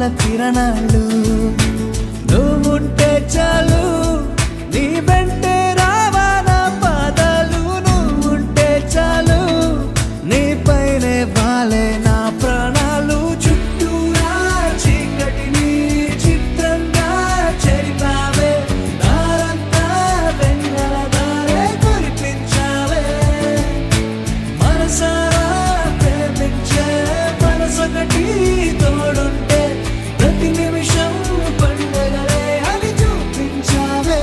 కలల కిరణాలు నువ్వుంటే చాలు నీ వెంటే రావాలా పాదాలు నువ్వుంటే చాలు నీ పైనే వాలే నా ప్రాణాలు చుట్టూరా చీకటిని చిత్రంగా చెరిపావే దారంతా వెన్నెల దారే కురిపించావే మనసారా ప్రేమించే మనసొకటి తోడుంటే ప్రతి నిమిషం పండగలే అని చూపించావే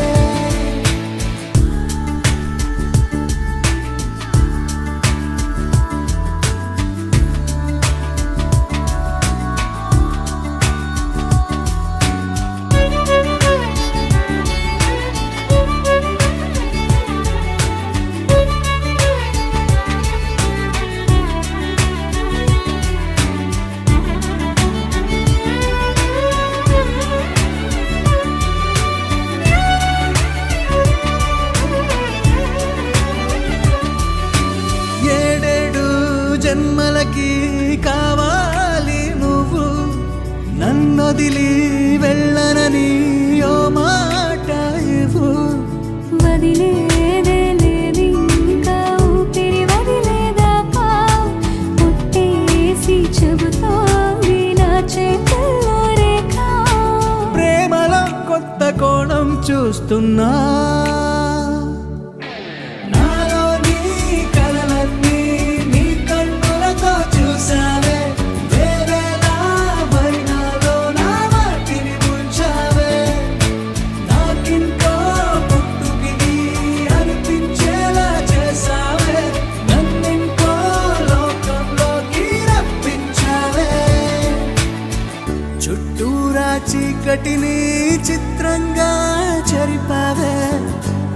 ఏడేడు జన్మలకి కావాలి నువ్వు నన్నొదిలి వెళ్ళనని ఓ మాట ఇవ్వు వదిలేదే లేదింకా ఊపిరి వదిలేదాకా పుట్టేసి చెబుతోంది నా చేతుల్లో రేఖ ప్రేమలో కొత్త కోణం చూస్తున్నా నాలో నీ కలలన్నీ నీ కన్నులతో చూసావే వేరేలా మరి నాలో నా వాటిని ముంచావే నాకింకో పుట్టుకిని అనిపించేలా చేసావే నన్నింకో లోకంలోకి రప్పించావే చుట్టూరా చీకటిని చిత్రంగా చెరిపావే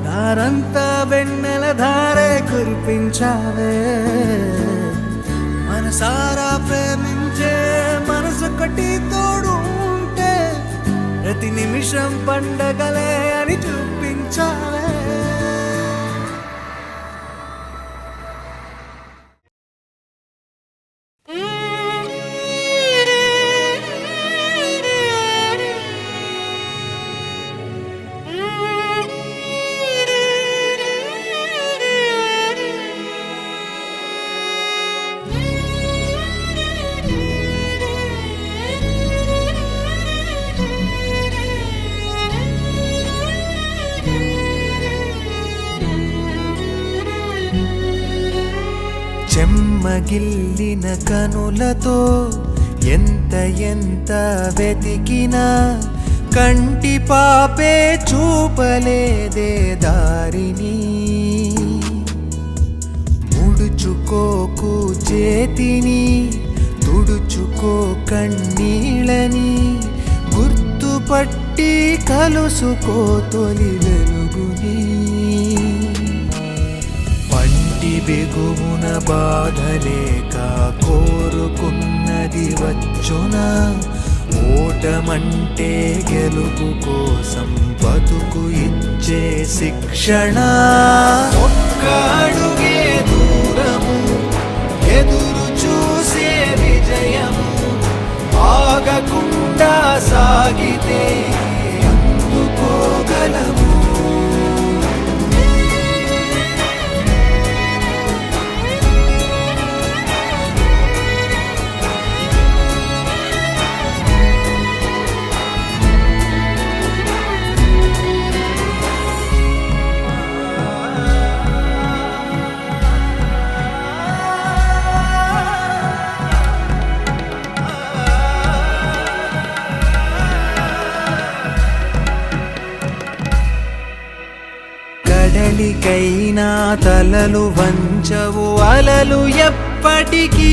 దారంతా వెన్నెల ధారే కురిపించావే మనసారా ప్రేమించే మనసొకటి తోడు ఉంటే ప్రతి నిమిషం పండగలే అని చూపించావే చెమ్మగిల్లిన కనులతో ఎంత ఎంత వెతికినా కంటి పాపే చూపలేదే దారిని ముడుచుకోకు చేతిని తుడుచుకో కన్నీళ్ళని గుర్తుపట్టి కలుసుకో తొలి వెలుగుని పంటి బిగువున బాధలేక కోరుకున్నది వచ్చునా ఓటమంటే గెలుపు కోసం బతుకు ఇచ్చే శిక్షణ ఒక్క అడుగే దూరము ఎదురు చూసే విజయము ఆగకుండా సాగితే అందుకోగలము కడలికైనా తలలు వంచవు అలలు ఎప్పటికీ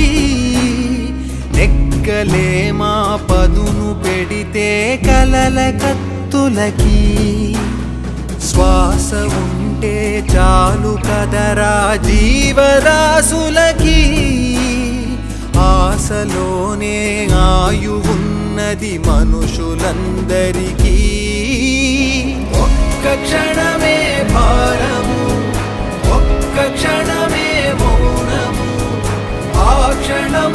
నెక్కలేమా పదును పెడితే కలల కత్తులకి శ్వాస ఉంటే చాలు కదరా జీవరాశులకి ఆశలోనే ఆయువున్నది మనుషులందరికీ ఒక్క క్షణమే భారము ఒక్క క్షణమే మౌనము ఆ క్షణం